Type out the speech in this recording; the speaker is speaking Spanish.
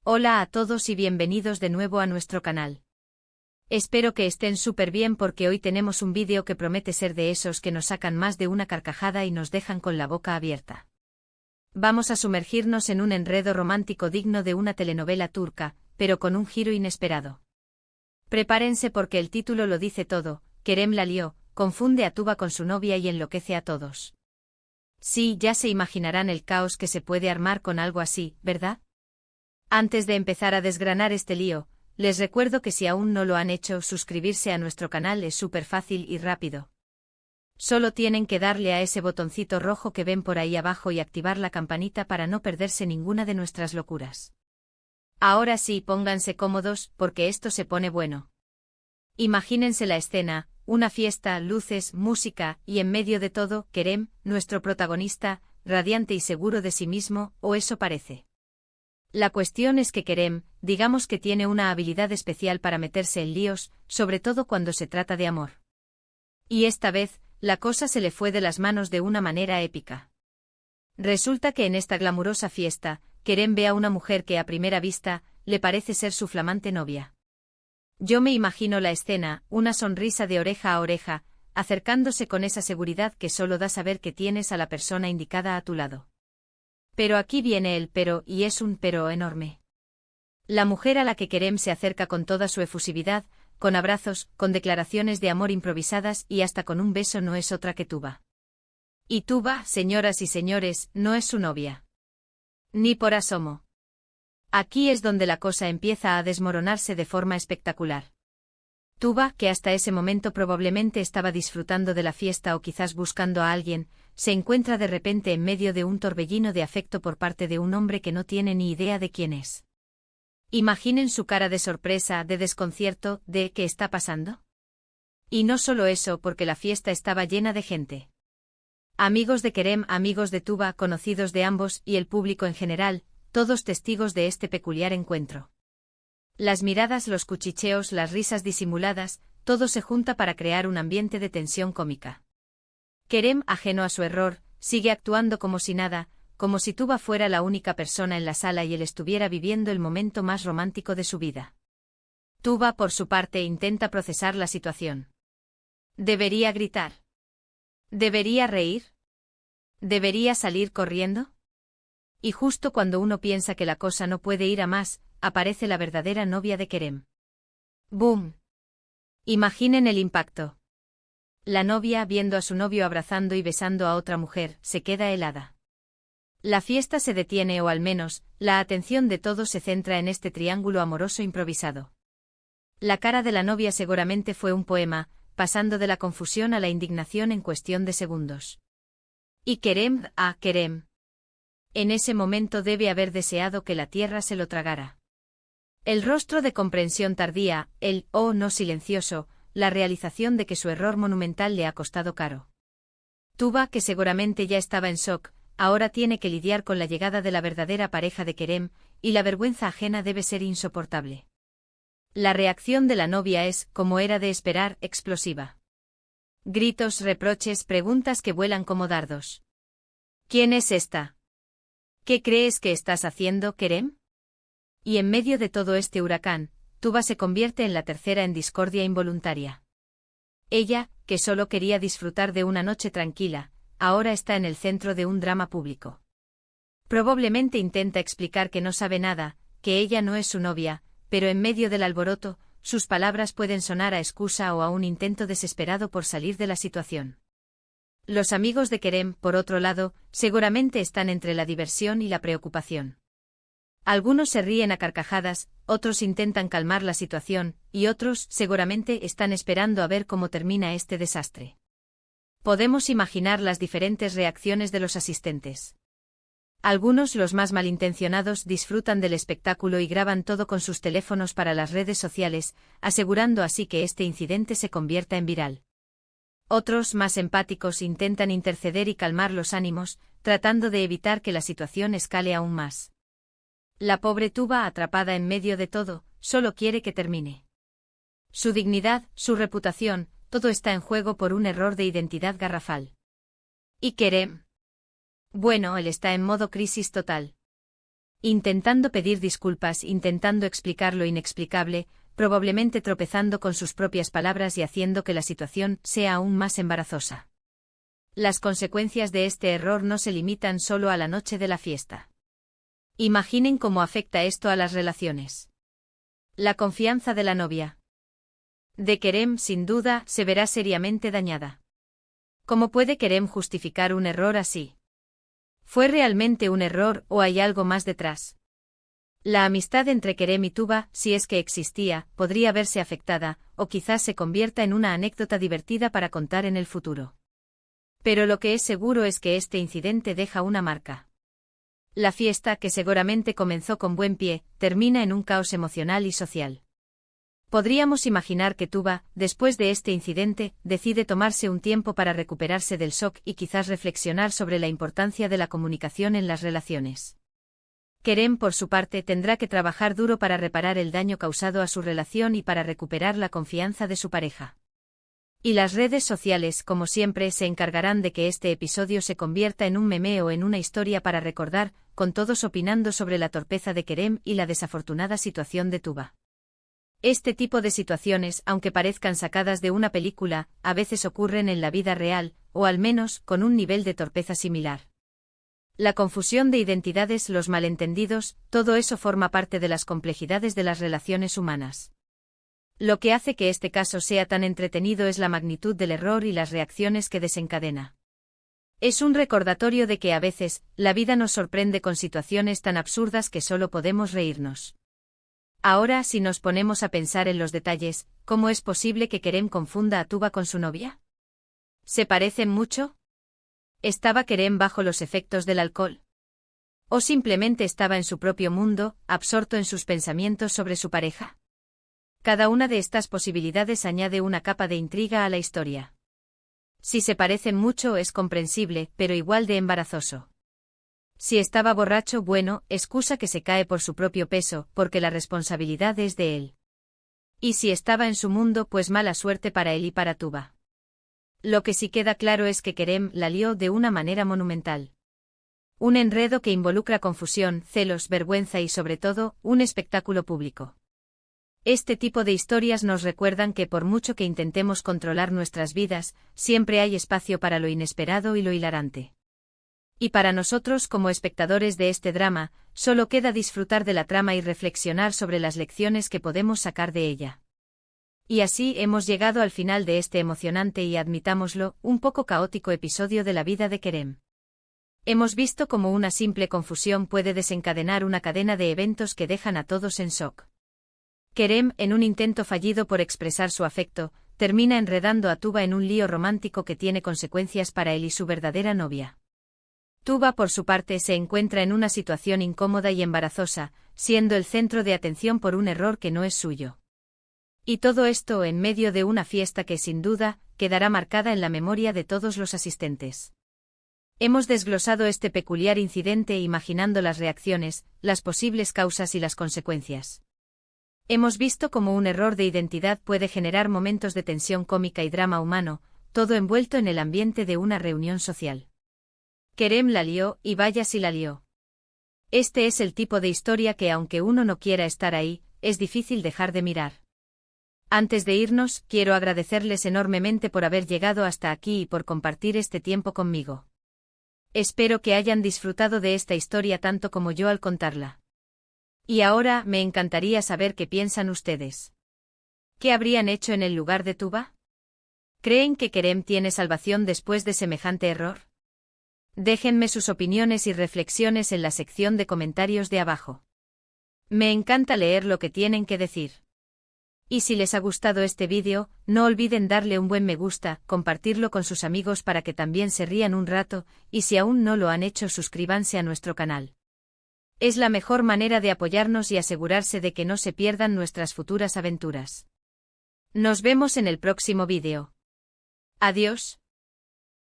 Hola a todos y bienvenidos de nuevo a nuestro canal. Espero que estén súper bien porque hoy tenemos un vídeo que promete ser de esos que nos sacan más de una carcajada y nos dejan con la boca abierta. Vamos a sumergirnos en un enredo romántico digno de una telenovela turca, pero con un giro inesperado. Prepárense porque el título lo dice todo: Kerem la lió, confunde a Tuba con su novia y enloquece a todos. Sí, ya se imaginarán el caos que se puede armar con algo así, ¿verdad? Antes de empezar a desgranar este lío, les recuerdo que si aún no lo han hecho, suscribirse a nuestro canal es súper fácil y rápido. Solo tienen que darle a ese botoncito rojo que ven por ahí abajo y activar la campanita para no perderse ninguna de nuestras locuras. Ahora sí, pónganse cómodos, porque esto se pone bueno. Imagínense la escena: una fiesta, luces, música, y en medio de todo, Kerem, nuestro protagonista, radiante y seguro de sí mismo, o eso parece. La cuestión es que Kerem, digamos que tiene una habilidad especial para meterse en líos, sobre todo cuando se trata de amor. Y esta vez, la cosa se le fue de las manos de una manera épica. Resulta que en esta glamurosa fiesta, Kerem ve a una mujer que a primera vista, le parece ser su flamante novia. Yo me imagino la escena, una sonrisa de oreja a oreja, acercándose con esa seguridad que solo da saber que tienes a la persona indicada a tu lado. Pero aquí viene el pero, y es un pero enorme. La mujer a la que Kerem se acerca con toda su efusividad, con abrazos, con declaraciones de amor improvisadas y hasta con un beso, no es otra que Tuba. Y Tuba, señoras y señores, no es su novia. Ni por asomo. Aquí es donde la cosa empieza a desmoronarse de forma espectacular. Tuba, que hasta ese momento probablemente estaba disfrutando de la fiesta o quizás buscando a alguien, se encuentra de repente en medio de un torbellino de afecto por parte de un hombre que no tiene ni idea de quién es. Imaginen su cara de sorpresa, de desconcierto, de ¿qué está pasando? Y no solo eso, porque la fiesta estaba llena de gente. Amigos de Kerem, amigos de Tuba, conocidos de ambos y el público en general, todos testigos de este peculiar encuentro. Las miradas, los cuchicheos, las risas disimuladas, todo se junta para crear un ambiente de tensión cómica. Kerem, ajeno a su error, sigue actuando como si nada, como si Tuba fuera la única persona en la sala y él estuviera viviendo el momento más romántico de su vida. Tuba, por su parte, intenta procesar la situación. ¿Debería gritar? ¿Debería reír? ¿Debería salir corriendo? Y justo cuando uno piensa que la cosa no puede ir a más, aparece la verdadera novia de Kerem. ¡Boom! Imaginen el impacto. La novia, viendo a su novio abrazando y besando a otra mujer, se queda helada. La fiesta se detiene, o al menos, la atención de todos se centra en este triángulo amoroso improvisado. La cara de la novia seguramente fue un poema, pasando de la confusión a la indignación en cuestión de segundos. Y Kerem, Kerem. En ese momento debe haber deseado que la tierra se lo tragara. El rostro de comprensión tardía, el «oh» no silencioso, la realización de que su error monumental le ha costado caro. Tuba, que seguramente ya estaba en shock, ahora tiene que lidiar con la llegada de la verdadera pareja de Kerem, y la vergüenza ajena debe ser insoportable. La reacción de la novia es, como era de esperar, explosiva. Gritos, reproches, preguntas que vuelan como dardos. ¿Quién es esta? ¿Qué crees que estás haciendo, Kerem? Y en medio de todo este huracán, Tuba se convierte en la tercera en discordia involuntaria. Ella, que solo quería disfrutar de una noche tranquila, ahora está en el centro de un drama público. Probablemente intenta explicar que no sabe nada, que ella no es su novia, pero en medio del alboroto, sus palabras pueden sonar a excusa o a un intento desesperado por salir de la situación. Los amigos de Kerem, por otro lado, seguramente están entre la diversión y la preocupación. Algunos se ríen a carcajadas, otros intentan calmar la situación, y otros, seguramente, están esperando a ver cómo termina este desastre. Podemos imaginar las diferentes reacciones de los asistentes. Algunos, los más malintencionados, disfrutan del espectáculo y graban todo con sus teléfonos para las redes sociales, asegurando así que este incidente se convierta en viral. Otros, más empáticos, intentan interceder y calmar los ánimos, tratando de evitar que la situación escale aún más. La pobre Tuba, atrapada en medio de todo, solo quiere que termine. Su dignidad, su reputación, todo está en juego por un error de identidad garrafal. ¿Y Kerem? Bueno, él está en modo crisis total. Intentando pedir disculpas, intentando explicar lo inexplicable, probablemente tropezando con sus propias palabras y haciendo que la situación sea aún más embarazosa. Las consecuencias de este error no se limitan solo a la noche de la fiesta. Imaginen cómo afecta esto a las relaciones. La confianza de la novia de Kerem, sin duda, se verá seriamente dañada. ¿Cómo puede Kerem justificar un error así? ¿Fue realmente un error o hay algo más detrás? La amistad entre Kerem y Tuba, si es que existía, podría verse afectada, o quizás se convierta en una anécdota divertida para contar en el futuro. Pero lo que es seguro es que este incidente deja una marca. La fiesta, que seguramente comenzó con buen pie, termina en un caos emocional y social. Podríamos imaginar que Tuba, después de este incidente, decide tomarse un tiempo para recuperarse del shock y quizás reflexionar sobre la importancia de la comunicación en las relaciones. Kerem, por su parte, tendrá que trabajar duro para reparar el daño causado a su relación y para recuperar la confianza de su pareja. Y las redes sociales, como siempre, se encargarán de que este episodio se convierta en un meme o en una historia para recordar, con todos opinando sobre la torpeza de Kerem y la desafortunada situación de Tuba. Este tipo de situaciones, aunque parezcan sacadas de una película, a veces ocurren en la vida real, o al menos, con un nivel de torpeza similar. La confusión de identidades, los malentendidos, todo eso forma parte de las complejidades de las relaciones humanas. Lo que hace que este caso sea tan entretenido es la magnitud del error y las reacciones que desencadena. Es un recordatorio de que a veces, la vida nos sorprende con situaciones tan absurdas que solo podemos reírnos. Ahora, si nos ponemos a pensar en los detalles, ¿cómo es posible que Kerem confunda a Tuba con su novia? ¿Se parecen mucho? ¿Estaba Kerem bajo los efectos del alcohol? ¿O simplemente estaba en su propio mundo, absorto en sus pensamientos sobre su pareja? Cada una de estas posibilidades añade una capa de intriga a la historia. Si se parecen mucho es comprensible, pero igual de embarazoso. Si estaba borracho, bueno, excusa que se cae por su propio peso, porque la responsabilidad es de él. Y si estaba en su mundo, pues mala suerte para él y para Tuba. Lo que sí queda claro es que Kerem la lió de una manera monumental. Un enredo que involucra confusión, celos, vergüenza y sobre todo, un espectáculo público. Este tipo de historias nos recuerdan que por mucho que intentemos controlar nuestras vidas, siempre hay espacio para lo inesperado y lo hilarante. Y para nosotros como espectadores de este drama, solo queda disfrutar de la trama y reflexionar sobre las lecciones que podemos sacar de ella. Y así hemos llegado al final de este emocionante y, admitámoslo, un poco caótico episodio de la vida de Kerem. Hemos visto cómo una simple confusión puede desencadenar una cadena de eventos que dejan a todos en shock. Kerem, en un intento fallido por expresar su afecto, termina enredando a Tuba en un lío romántico que tiene consecuencias para él y su verdadera novia. Tuba, por su parte, se encuentra en una situación incómoda y embarazosa, siendo el centro de atención por un error que no es suyo. Y todo esto en medio de una fiesta que, sin duda, quedará marcada en la memoria de todos los asistentes. Hemos desglosado este peculiar incidente imaginando las reacciones, las posibles causas y las consecuencias. Hemos visto cómo un error de identidad puede generar momentos de tensión cómica y drama humano, todo envuelto en el ambiente de una reunión social. Kerem la lió, y vaya si la lió. Este es el tipo de historia que, aunque uno no quiera estar ahí, es difícil dejar de mirar. Antes de irnos, quiero agradecerles enormemente por haber llegado hasta aquí y por compartir este tiempo conmigo. Espero que hayan disfrutado de esta historia tanto como yo al contarla. Y ahora, me encantaría saber qué piensan ustedes. ¿Qué habrían hecho en el lugar de Tuba? ¿Creen que Kerem tiene salvación después de semejante error? Déjenme sus opiniones y reflexiones en la sección de comentarios de abajo. Me encanta leer lo que tienen que decir. Y si les ha gustado este vídeo, no olviden darle un buen me gusta, compartirlo con sus amigos para que también se rían un rato, y si aún no lo han hecho, suscríbanse a nuestro canal. Es la mejor manera de apoyarnos y asegurarse de que no se pierdan nuestras futuras aventuras. Nos vemos en el próximo vídeo. Adiós.